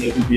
KPP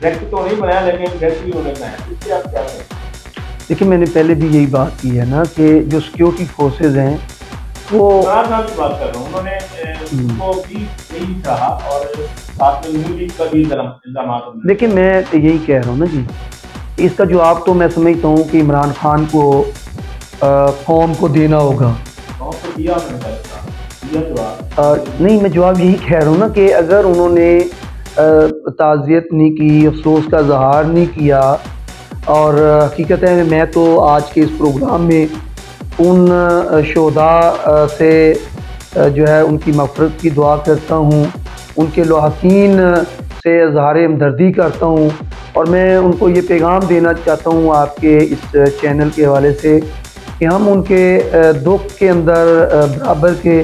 direct تو نہیں بنایا لیکن انڈائریکٹلی انہوں نے بنایا، اس سے آپ کیا کہیں؟ دیکھیں میں نے پہلے بھی یہی بات کی ہے نا کہ جو سیکیورٹی فورسز ہیں وہ عمران خان کی بات کر رہا ہوں، انہوں نے اس کو بھی نہیں چاہا اور ساتھ میں نون لیگ کا بھی الزامات. لیکن میں یہی کہہ رہا ہوں نا جی، اس کا جواب تو میں سمجھتا ہوں کہ عمران خان کو قوم کو دینا ہوگا. نہیں، میں جواب یہی کہہ رہا ہوں نا کہ اگر انہوں نے تعزیت نہیں کی، افسوس کا اظہار نہیں کیا، اور حقیقت ہے میں تو آج کے اس پروگرام میں ان شہداء سے جو ہے ان کی مغفرت کی دعا کرتا ہوں، ان کے لواحقین سے اظہار ہمدردی کرتا ہوں، اور میں ان کو یہ پیغام دینا چاہتا ہوں آپ کے اس چینل کے حوالے سے کہ ہم ان کے دکھ کے اندر برابر کے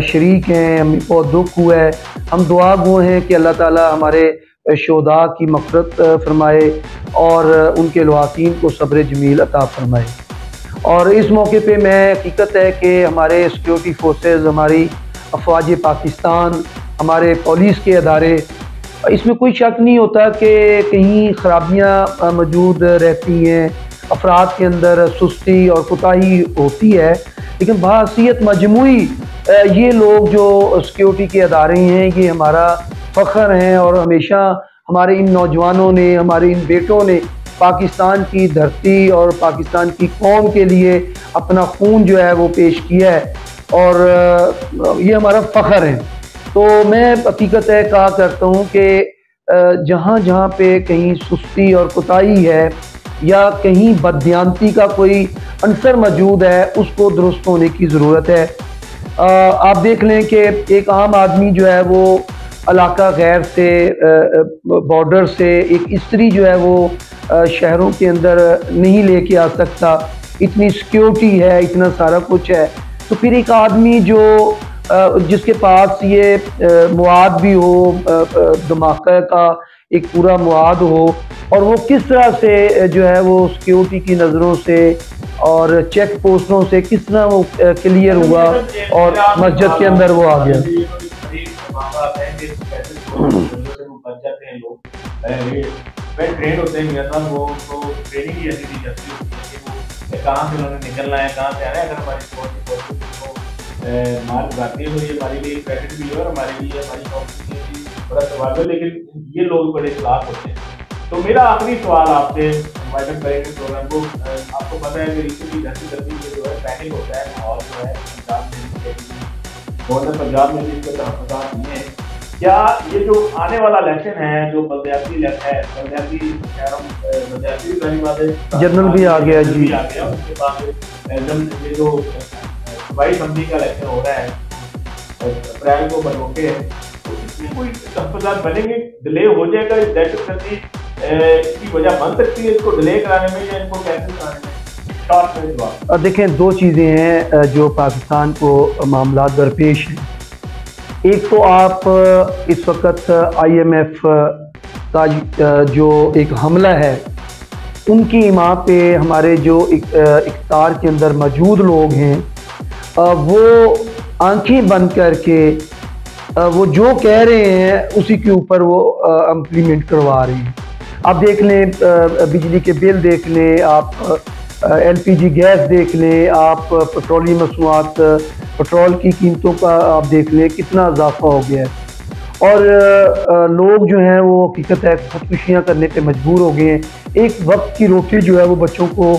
شریک ہیں. ہمیں بہت دکھ ہوا ہے، ہم دعا گو ہیں کہ اللہ تعالیٰ ہمارے شہداء کی مغفرت فرمائے اور ان کے لواحقین کو صبر جمیل عطا فرمائے. اور اس موقع پہ میں حقیقت ہے کہ ہمارے سیکیورٹی فورسز، ہماری افواج پاکستان، ہمارے پولیس کے ادارے، اس میں کوئی شک نہیں ہوتا کہ کہیں خرابیاں موجود رہتی ہیں، افراد کے اندر سستی اور کوتاہی ہوتی ہے، لیکن بحیثیت مجموعی یہ لوگ جو سیکیورٹی کے ادارے ہیں یہ ہمارا فخر ہیں، اور ہمیشہ ہمارے ان نوجوانوں نے، ہمارے ان بیٹوں نے پاکستان کی دھرتی اور پاکستان کی قوم کے لیے اپنا خون جو ہے وہ پیش کیا ہے، اور یہ ہمارا فخر ہے. تو میں حقیقت ہے کہا کرتا ہوں کہ جہاں جہاں پہ کہیں سستی اور کوتاہی ہے یا کہیں بددیانتی کا کوئی عنصر موجود ہے اس کو درست ہونے کی ضرورت ہے. آپ دیکھ لیں کہ ایک عام آدمی جو ہے وہ علاقہ غیر سے، بارڈر سے ایک استری جو ہے وہ شہروں کے اندر نہیں لے کے آ سکتا، اتنی سیکیورٹی ہے، اتنا سارا کچھ ہے. تو پھر ایک آدمی جس کے پاس یہ مواد بھی ہو، دھماکہ کا ایک پورا مواد ہو، اور وہ کس طرح سے جو ہے وہ سیکیورٹی کی نظروں سے اور چیک پوسٹوں سے کس طرح وہ کلیئر ہوا اور مسجد کے اندر وہ آ گیا. ٹرین ہوتے ہیں میاں صاحب، وہ ٹریننگ ہی ایسی دی جاتی ہے کہ کہاں سے انہوں نے نکلنا ہے، کہاں سے آنا ہے. اگر ہماری فوج کو مار اگاتی ہے تو یہ ہمارے لیے کریڈٹ بھی ہے اور ہمارے لیے ہماری قوم کے لیے بڑا سوال ہے، لیکن یہ لوگ بڑے اخلاق ہوتے ہیں. تو میرا آخری سوال آپ سے انوائٹن کریں گے پروگرام کو. آپ کو پتہ ہے کہ ریسنٹلی دہشت گردی میں جو ہے پینک ہوتا ہے ماحول جو ہے پنجاب میں، گورنر پنجاب میں جس کے تحفظات نہیں ہیں. کیا یہ جو آنے والا الیکشن ہے جو بلدیاتی الیکشن ہے، بلدیاتی جنرل بھی آ گیا جی، اس کے بعد یہ جو صوبائی اسمبلی کا الیکشن ہو رہا ہے اپریل کو بروکے ہے، تو اس میں کوئی تحفظات بنیں گے؟ ڈیلے ہو جائے گا دہشت گردی اس کی وجہ بن سکتی ہے اس کو ڈیلے کرانے میں یا ان کو کینسل کرانے میں؟ دیکھیں دو چیزیں ہیں جو پاکستان کو معاملات درپیش ہیں. ایک تو آپ اس وقت آئی ایم ایف کا جو ایک حملہ ہے ان کی ایما پہ ہمارے جو اقتدار کے اندر موجود لوگ ہیں وہ آنکھیں بند کر کے وہ جو کہہ رہے ہیں اسی کے اوپر وہ امپلیمنٹ کروا رہے ہیں. آپ دیکھ لیں بجلی کے بل دیکھ لیں، آپ ایل پی جی گیس دیکھ لیں، آپ پیٹرولیم مصنوعات، پیٹرول کی قیمتوں کا آپ دیکھ لیں کتنا اضافہ ہو گیا ہے، اور لوگ جو ہیں وہ حقیقت ہے خودکشیاں کرنے پہ مجبور ہو گئے ہیں. ایک وقت کی روٹی جو ہے وہ بچوں کو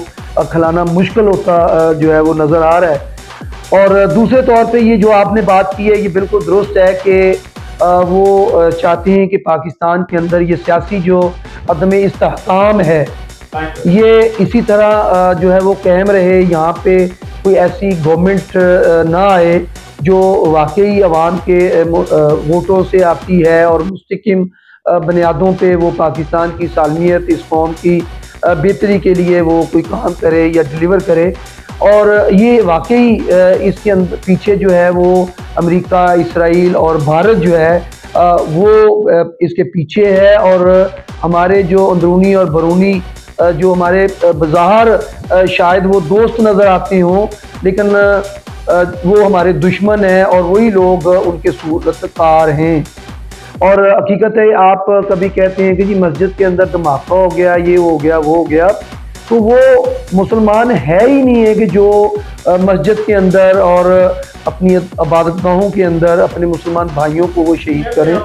کھلانا مشکل ہوتا جو ہے وہ نظر آ رہا ہے. اور دوسرے طور پہ یہ جو آپ نے بات کی ہے یہ بالکل درست ہے کہ وہ چاہتے ہیں کہ پاکستان کے اندر یہ سیاسی جو عدم استحکام ہے یہ اسی طرح جو ہے وہ قائم رہے، یہاں پہ کوئی ایسی گورنمنٹ نہ آئے جو واقعی عوام کے ووٹوں سے آتی ہے اور مستحکم بنیادوں پہ وہ پاکستان کی سالمیت، اس قوم کی بہتری کے لیے وہ کوئی کام کرے یا ڈیلیور کرے. اور یہ واقعی اس کے پیچھے جو ہے وہ امریکہ، اسرائیل اور بھارت جو ہے وہ اس کے پیچھے ہے، اور ہمارے جو اندرونی اور بیرونی جو ہمارے بظاہر شاید وہ دوست نظر آتے ہوں لیکن وہ ہمارے دشمن ہیں اور وہی لوگ ان کے صورت کار ہیں. اور حقیقت ہے آپ کبھی کہتے ہیں کہ جی مسجد کے اندر دھماکہ ہو گیا، یہ ہو گیا وہ ہو گیا، تو وہ مسلمان ہے ہی نہیں ہے کہ جو مسجد کے اندر اور اپنی عبادت گاہوں کے اندر اپنے مسلمان بھائیوں کو وہ شہید کریں۔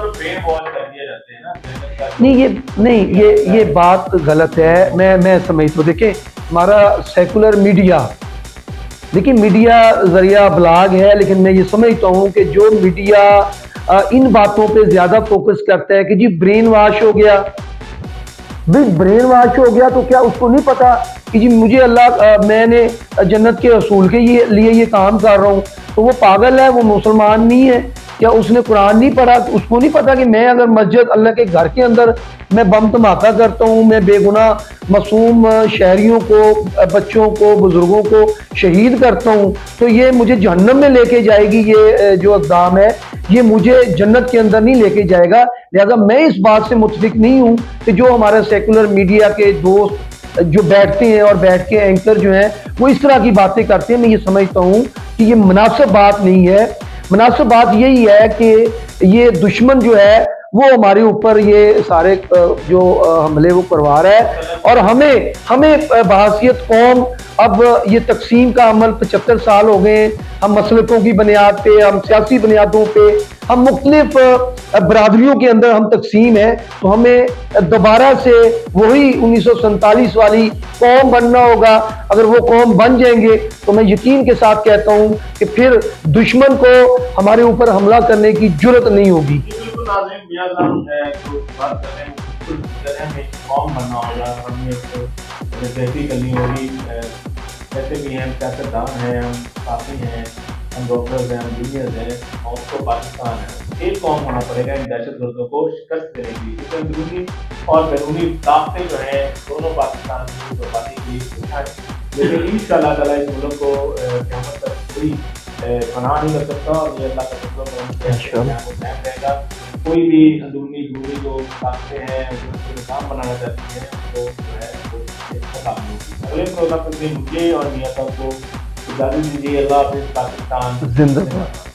نہیں یہ بات غلط ہے، میں سمجھتا ہوں۔ دیکھیں ہمارا سیکولر میڈیا، دیکھیں میڈیا ذریعہ ابلاغ ہے، لیکن میں یہ سمجھتا ہوں کہ جو میڈیا ان باتوں پہ زیادہ فوکس کرتا ہے کہ جی برین واش ہو گیا، برین واش ہو گیا تو کیا اس کو نہیں پتا کہ جی مجھے میں نے جنت کے حصول کے لیے یہ کام کر رہا ہوں؟ تو وہ پاگل ہے، وہ مسلمان نہیں ہے، کیا اس نے قرآن نہیں پڑھا؟ اس کو نہیں پتا کہ میں اگر مسجد اللہ کے گھر کے اندر میں بم دھماکہ کرتا ہوں، میں بے گناہ معصوم شہریوں کو، بچوں کو، بزرگوں کو شہید کرتا ہوں، تو یہ مجھے جہنم میں لے کے جائے گی، یہ جو اقدام ہے یہ مجھے جنت کے اندر نہیں لے کے جائے گا۔ لہذا میں اس بات سے متفق نہیں ہوں کہ جو ہمارے سیکولر میڈیا کے دوست جو بیٹھتے ہیں اور بیٹھ کے اینکر جو ہیں وہ اس طرح کی باتیں کرتے ہیں، میں یہ سمجھتا ہوں کہ یہ مناسب بات نہیں ہے۔ مناسب بات یہی ہے کہ یہ دشمن جو ہے وہ ہمارے اوپر یہ سارے جو حملے وہ کروا رہا ہے، اور ہمیں بحیثیت قوم اب یہ تقسیم کا عمل 75 سال ہو گئے ہیں، ہم مسلکوں کی بنیاد پہ، ہم سیاسی بنیادوں پہ، ہم مختلف برادریوں کے اندر ہم تقسیم ہیں، تو ہمیں دوبارہ سے وہی 1947 والی قوم بننا ہوگا۔ اگر وہ قوم بن جائیں گے تو میں یقین کے ساتھ کہتا ہوں کہ پھر دشمن کو ہمارے اوپر حملہ کرنے کی جرت نہیں ہوگی۔ ناظرین میاں صاحب ہے تو بات کر رہے ہیں کہ ہمیں قوم بننا ہوگا، ہمیں تحقیق کرنی ہوگی، جیسے بھی ہیں سیاستدان ہیں، ہم صحافی ہیں، ہم ڈاکٹرز ہیں، ہم انجینئرز ہیں، اور تو پاکستان ہے، ایک قوم ہونا پڑے گا ان دہشت گردوں کو شکست دینے کے لیے۔ اس میں اندرونی اور بیرونی طاقتیں جو ہیں دونوں پاکستان کی بربادی کی ہے، لیکن انشاءاللہ تعالیٰ اس ملک کو قیامت تک کوئی پناہ نہیں کر سکتا، اور یہ اللہ کا فضل رہے گا۔ کوئی بھی اندرونی بیرونی جو طاقتیں ہیں جو نظام بنانا چاہتی ہیں وہ جو ہے وہ ختم ہوگی۔ اگلے پروگرام میں مجھے اور میاں صاحب کو اجازت دیجیے۔ اللہ حافظ۔ پاکستان زندہ باد۔